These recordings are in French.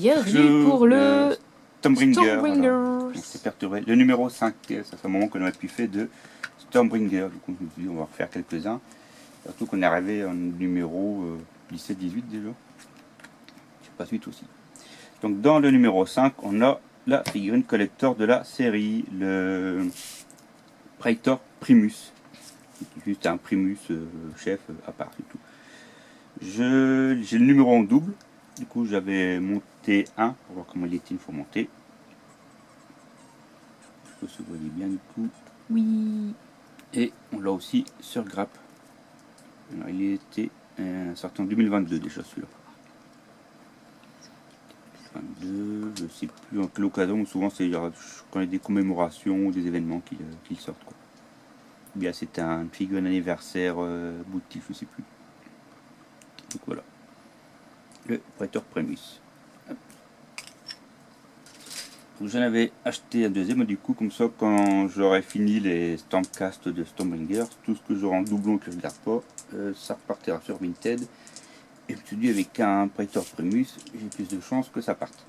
Bienvenue pour le Stormbringer. On s'est perturbé. Le numéro 5, ça fait un moment qu'on n'aurait plus fait de Stormbringer. Du coup, je me suis dit, on va refaire quelques-uns. Surtout qu'on est arrivé en numéro 17-18 déjà. Je sais pas suite aussi. Donc, dans le numéro 5, on a la figurine collector de la série, le Praetor Primus. Juste un Primus chef à part du tout. J'ai le numéro en double. Du coup, j'avais monté un pour voir comment il était une fois monté. Je se voyait bien du coup. Oui. Et on l'a aussi sur grappe. Alors, il était sorti en 2022 déjà celui-là. 2022, je sais plus en quelle occasion. Souvent c'est quand il y a des commémorations ou des événements qu'ils sortent quoi. Ou bien c'était un figure d'anniversaire boutique, je sais plus. Donc voilà. Le Praetor Primus. J'en avais acheté un deuxième, du coup, comme ça, quand j'aurai fini les Stormcast de Stormbringer, tout ce que j'aurai en doublon que je ne garde pas, ça repartira sur Vinted. Et je me suis dit, avec un Praetor Primus, j'ai plus de chances que ça parte.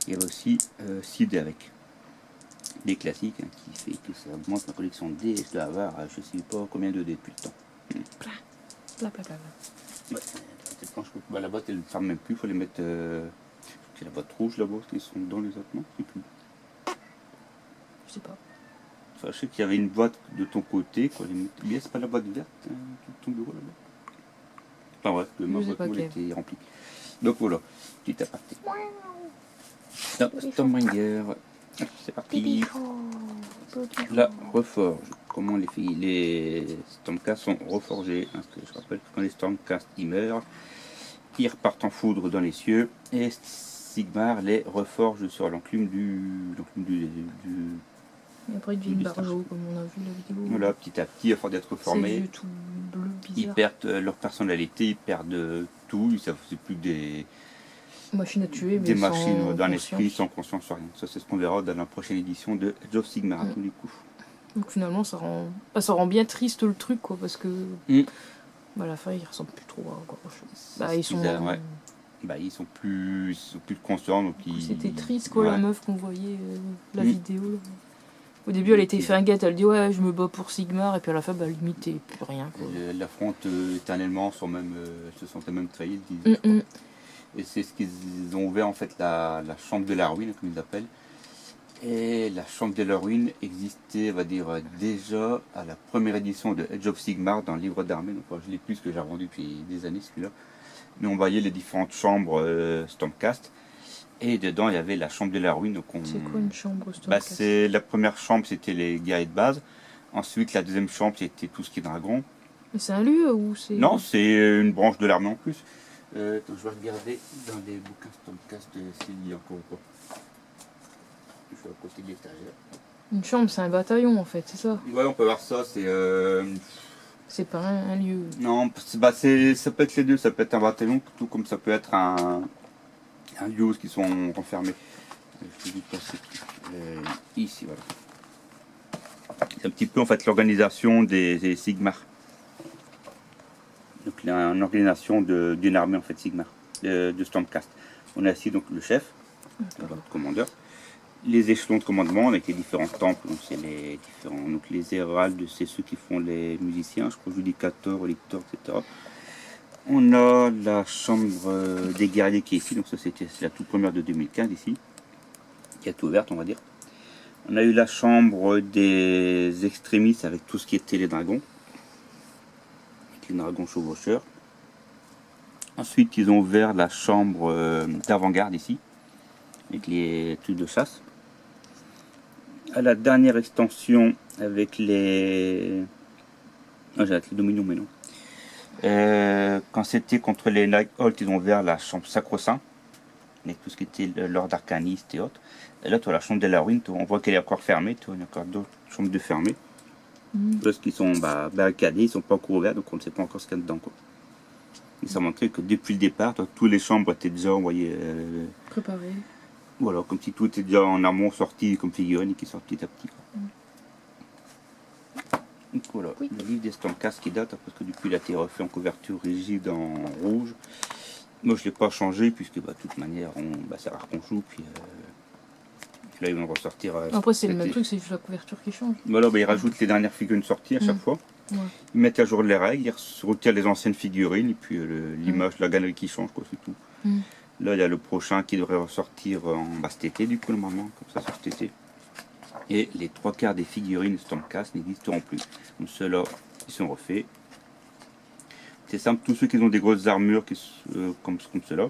Il y avait aussi Sid avec des classiques, hein, qui fait que ça augmente ma collection de dés. Et je dois avoir, je ne sais pas combien de dés depuis le temps. Bla bla bla. Ouais, la boîte elle ne ferme même plus, il faut les mettre. C'est la boîte rouge là-bas, qui sont dans les autres, non? Je sais plus. Je sais pas. Enfin, je sais qu'il y avait une boîte de ton côté, quoi. Bien, c'est pas la boîte verte, de ton bureau là-bas. Enfin bref, ma boîte moule était remplie. Donc voilà, petit aparté. Stormbringer, c'est parti. La reforge. Comment les Stormcast sont reforgés, hein, parce que je rappelle que quand les Stormcast ils meurent, ils repartent en foudre dans les cieux et Sigmar les reforge sur l'enclume du et après ils deviennent barjots comme on a vu la vidéo. Voilà, petit à petit, à force d'être formés, tout bleu, ils perdent leur personnalité, ils perdent tout, ça c'est plus des machines à tuer, mais des machines sans d'un conscience. esprit sans conscience sur rien. Ça c'est ce qu'on verra dans la prochaine édition de Age of Sigmar à tous les coups. Donc finalement ça rend bien triste le truc quoi, parce que à la fin ils ressemblent plus trop à grand chose. Bah, ils sont bizarre, ouais. Bah, ils sont plus conscients, donc c'était triste quoi, la meuf qu'on voyait la vidéo là. Au début elle était fringuette, elle dit ouais je me bats pour Sigmar, et puis à la fin bah limite et plus rien quoi. Elle affronte éternellement sans même se sentait même trahie. Et c'est ce qu'ils ont ouvert en fait la chambre de la ruine comme ils appellent. Et la chambre de la ruine existait, on va dire, déjà à la première édition de Age of Sigmar dans le livre d'armée. Donc je l'ai plus que j'ai revendu depuis des années celui-là. Mais on voyait les différentes chambres Stormcast. Et dedans il y avait la chambre de la ruine. C'est quoi une chambre Stormcast? C'est la première chambre, c'était les guerriers de base. Ensuite la deuxième chambre c'était tout ce qui est dragon. Mais c'est un lieu ou c'est... Non, c'est une branche de l'armée en plus. Je vais regarder dans les bouquins Stormcast s'il y a encore ou pas. Je suis à côté de l'étagère. Une chambre, c'est un bataillon en fait, c'est ça? Ouais, on peut voir ça, c'est pas un lieu. Non, ça peut être les deux, ça peut être un bataillon, tout comme ça peut être un lieu qui sont renfermés. Je te dis pas ici, voilà. C'est un petit peu en fait l'organisation des Sigmar. Donc il y a une organisation d'une armée en fait Sigmar, de Stormcast. On a ici donc le chef, le commandeur. Les échelons de commandement avec les différents temples, donc c'est les différents, donc les héraldes, c'est ceux qui font les musiciens, je crois judicateur, lecteur, etc. On a la chambre des guerriers qui est ici, donc ça c'est la toute première de 2015 ici, qui est tout ouverte on va dire. On a eu la chambre des extrémistes avec tout ce qui était les dragons, avec les dragons chevaucheurs. Ensuite ils ont ouvert la chambre d'avant-garde ici, avec les trucs de chasse. À la dernière extension avec les... Non, j'ai les Dominions, mais non. Quand c'était contre les Nightholt, ils ont ouvert la chambre Sacro-Saint, avec tout ce qui était l'ordre arcaniste et autres. Et là, tu as la chambre de la ruine, on voit qu'elle est encore fermée, il y a encore d'autres chambres de fermées. Parce qu'ils sont barricadés, ils ne sont pas encore ouverts, donc on ne sait pas encore ce qu'il y a dedans. Quoi. Et ça montrait que depuis le départ, toutes les chambres étaient déjà envoyées... préparées. Voilà, comme si tout était déjà en amont sorti comme figurine et qui sort petit à petit. Donc voilà, le livre des Stormcast qui date, parce que depuis il a été refait en couverture rigide en rouge. Moi je l'ai pas changé puisque bah, de toute manière c'est rare qu'on joue, puis là ils vont ressortir. Après, c'est le même été. truc, c'est juste la couverture qui change. Voilà, ils rajoutent les dernières figurines sorties à chaque fois. Ouais. Ils mettent à jour les règles, ils retirent les anciennes figurines et puis l'image, la galerie qui change, quoi, c'est tout. Là, il y a le prochain qui devrait ressortir cet été, du coup, normalement, comme ça, sur cet été. Et les 3/4 des figurines Stormcast n'existeront plus. Donc ceux-là, ils sont refaits. C'est simple, tous ceux qui ont des grosses armures comme ceux-là,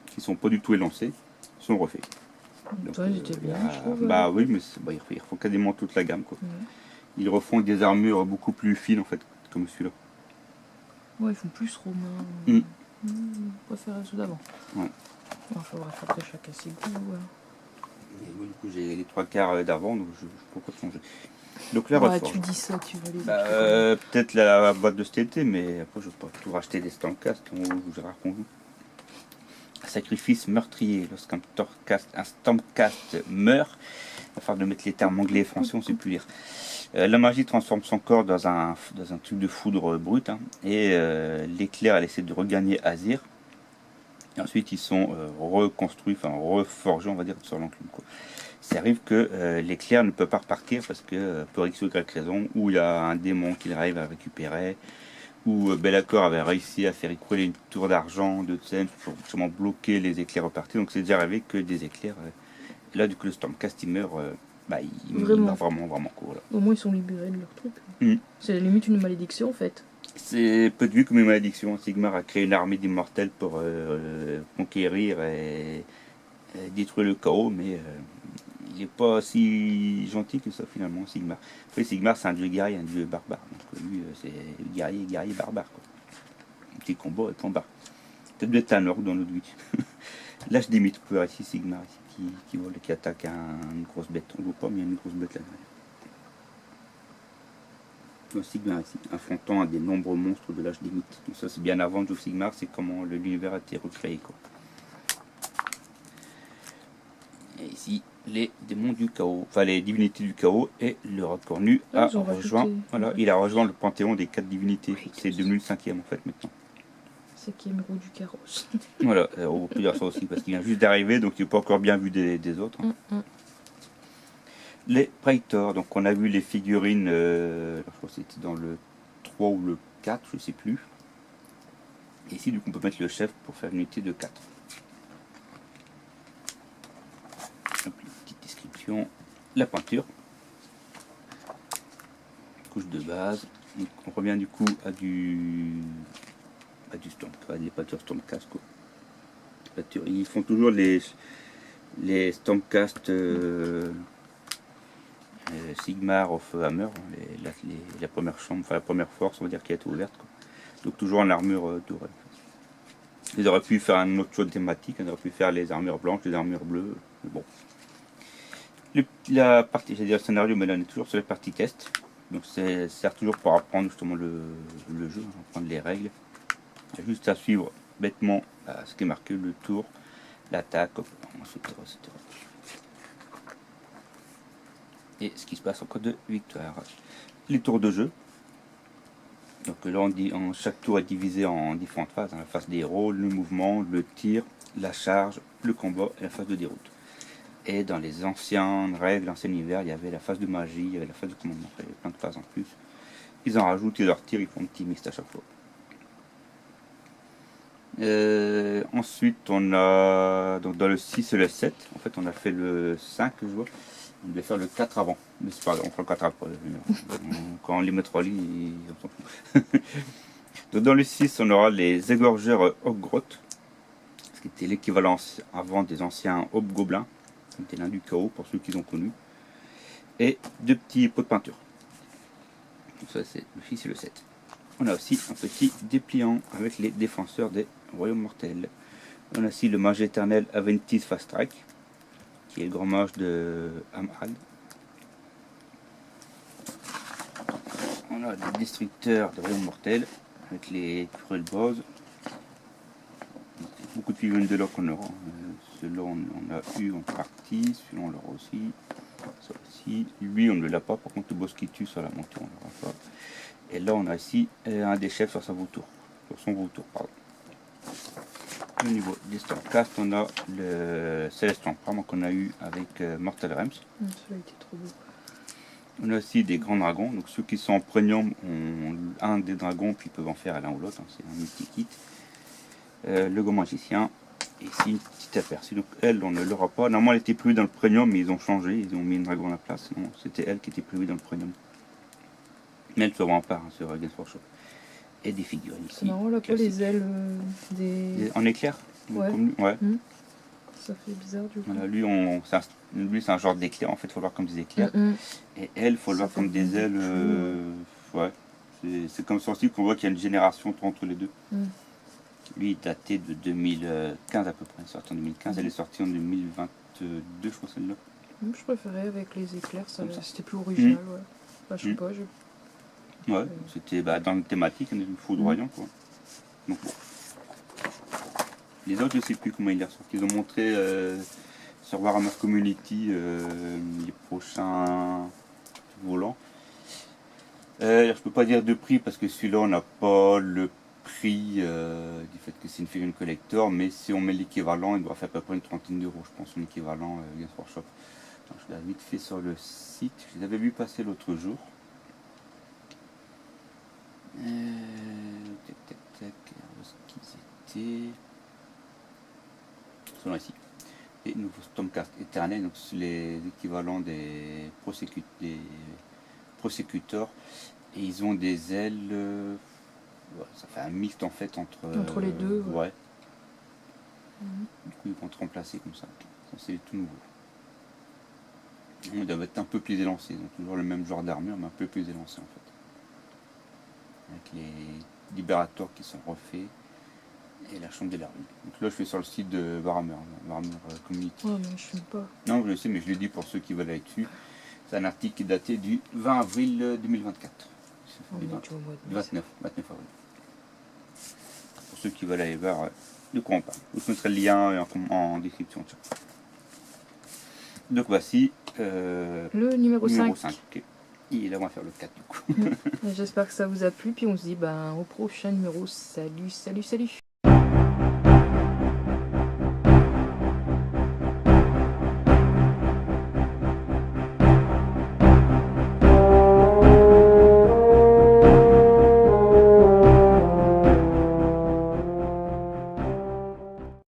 qui sont pas du tout élancés, sont refaits. Donc, ça, c'était bien, je trouve. Bah oui, mais ils refont quasiment toute la gamme, quoi. Ils refont des armures beaucoup plus fines, en fait, comme celui-là. Ouais, ils font plus romain. Je préfère ceux d'avant. Ouais. Enfin bref, après chacun ses goûts. Voilà. Et moi, du coup, j'ai les 3/4 d'avant, donc je peux pas changer. Donc la Ouais, reforge. tu dis ça, tu vas les Peut-être la boîte de cet été, mais après je ne vais pas tout racheter des Stormcast, j'ai rare qu'on joue. Sacrifice meurtrier. Lorsqu'un Stormcast meurt, il va falloir de mettre les termes anglais et français, on ne sait plus lire. La magie transforme son corps dans un truc de foudre brute, hein, et l'éclair, elle essaie de regagner Azir. Et ensuite, ils sont reconstruits, enfin reforgés, on va dire, sur l'enclume. Ça arrive que l'éclair ne peut pas repartir parce que, pour X ou Y raison, ou il y a un démon qui arrive à récupérer, ou Be'lakor avait réussi à faire écrouler une tour d'argent de Tsen pour justement bloquer les éclairs repartis. Donc c'est déjà arrivé que des éclairs. Là, du coup, le Stormcast, il meurt. Il meurt vraiment court. Là. Au moins, ils sont libérés de leur truc. Mm. C'est limite une malédiction, en fait. C'est peu de vu comme une malédiction. Sigmar a créé une armée d'immortels pour conquérir et détruire le chaos, mais il n'est pas si gentil que ça finalement, Sigmar. Après, Sigmar, c'est un dieu guerrier, un dieu barbare. Donc lui, c'est guerrier barbare. Quoi. Un petit combat et combat. Peut-être d'être un orc dans notre Witch. Là, je limite, vous pouvez voir ici Sigmar ici, qui vole et qui attaque une grosse bête. On ne voit pas, mais il y a une grosse bête là-dedans. Sigmar ici, affrontant un des nombreux monstres de l'âge limite. Donc ça c'est bien avant de Sigmar, c'est comment l'univers a été recréé. Quoi. Et ici, les démons du chaos, enfin les divinités du chaos, et le Cornu a rejoint, il a rejoint le panthéon des 4 divinités. Oui, c'est devenu le 5e en fait maintenant. 5e roue du carrosse. Voilà, on peut dire ça aussi parce qu'il vient juste d'arriver, donc il n'est pas encore bien vu des autres. Hein. Les Praetors, donc on a vu les figurines, je crois que c'était dans le 3 ou le 4, je ne sais plus. Et ici, du coup, on peut mettre le chef pour faire une unité de 4. Donc, une petite description. La peinture. Couche de base. Donc, on revient du coup à du Stormcast, les peintures Stormcast. Quoi. Ils font toujours les Stormcast Sigmar of Hammer, la première chambre, enfin la première force, on va dire, qui a été ouverte. Quoi. Donc toujours en armure dorée. Ils auraient pu faire un autre choix de thématique, ils auraient pu faire les armures blanches, les armures bleues, mais bon. La partie, j'ai dit le scénario, mais là on est toujours sur la partie test. Donc ça sert toujours pour apprendre justement le jeu, apprendre les règles. Il y a juste à suivre bêtement ce qui est marqué, le tour, l'attaque, etc. Et ce qui se passe en cas de victoire. Les tours de jeu. Donc là, chaque tour est divisé en différentes phases. La phase des héros, le mouvement, le tir, la charge, le combat et la phase de déroute. Et dans les anciennes règles, l'ancien univers, il y avait la phase de magie, il y avait la phase de commandement. Il y avait plein de phases en plus. Ils en rajoutent, ils leur tirent, ils font un petit mixte à chaque fois. Ensuite, on a donc dans le 6 et le 7, en fait, on a fait le 5, je vois. On devait faire le 4 avant. Mais c'est pas grave, on fera le 4 après. Quand on les mettra au lit, on s'en fout. Donc dans le 6, on aura les égorgeurs Hobgroth, ce qui était l'équivalent avant des anciens Hobgoblins. C'était l'un du chaos pour ceux qui ont connu. Et 2 petits pots de peinture. Donc ça, c'est le 6 et le 7. On a aussi un petit dépliant avec les défenseurs des royaumes mortels. On a aussi le mage éternel Aventis Fast Track, qui est le grand mage de Amhad. On a des destructeurs de royaumes mortels avec les Cruel Boss. Beaucoup de figurines de l'or qu'on aura. Celui-là on a eu en partie, celui-là on l'aura aussi. Ça aussi. Lui on ne l'a pas, par contre le boss qui tue sur la montée on ne l'aura pas. Et là on a ici un des chefs sur son vautour. Pardon. Au niveau des Stormcast, on a le Celestial Prime qu'on a eu avec Mortal Realms. Celui-là était trop beau. On a aussi des grands dragons. Donc ceux qui sont en premium ont un des dragons, puis ils peuvent en faire l'un ou l'autre. C'est un multi-kit. Le Go Magicien. Et ici, une petite aperçu. Donc elle, on ne l'aura pas. Normalement, elle était prévue dans le premium, mais ils ont changé. Ils ont mis une dragon à la place. Non, c'était elle qui était prévue dans le premium. Mais elle se vend en part sur Games Workshop. Et des figurines ici. C'est marrant, là, pas les ailes des... En éclair. Ouais. Comme lui, ouais. Ça fait bizarre du coup. Voilà, lui, c'est un genre d'éclair. En fait, il faut le voir comme des éclairs. Et elle, il faut le voir comme des ailes. Ouais. C'est comme ça aussi qu'on voit qu'il y a une génération entre les deux. Lui, il est daté de 2015 à peu près. Il est sorti en 2015. Elle est sortie en 2022, je crois, celle-là. Je préférais avec les éclairs, c'était plus original. Ouais. Enfin, je sais pas. Ouais, c'était dans une thématique, on est foudroyant quoi. Donc bon. Les autres, je sais plus comment ils les ressortent. Ils ont montré sur Warhammer Community les prochains volants. Je peux pas dire de prix parce que celui-là, on n'a pas le prix du fait que c'est une figurine collector, mais si on met l'équivalent, il doit faire à peu près une trentaine d'euros, je pense, son équivalent Games Workshop. Je l'ai vite fait sur le site, je les avais vu passer l'autre jour. Où est-ce qu'ils étaient? Ils sont là ici. Les nouveaux Stormcast éternels, donc les équivalents des prosecuteurs. Et ils ont des ailes. Ça fait un mixte en fait entre les deux. Ouais. Du coup, ils vont être remplacés comme ça. Ça, c'est tout nouveau. Ils doivent être un peu plus élancés. Donc, toujours le même genre d'armure, mais un peu plus élancés en fait. Avec les libérateurs qui sont refaits et la chambre des larmes. Donc là je suis sur le site de Warhammer Community. Oh mais je sais pas. Non je sais mais je l'ai dit pour ceux qui veulent aller dessus. C'est un article qui est daté du 20 avril 2024. Du 29 avril. Pour ceux qui veulent aller voir de quoi on parle. Je vous mettrai le lien en description. Donc voici le numéro 5. Okay. Et là on va faire le 4 du coup. J'espère que ça vous a plu, puis on se dit au prochain numéro. Salut.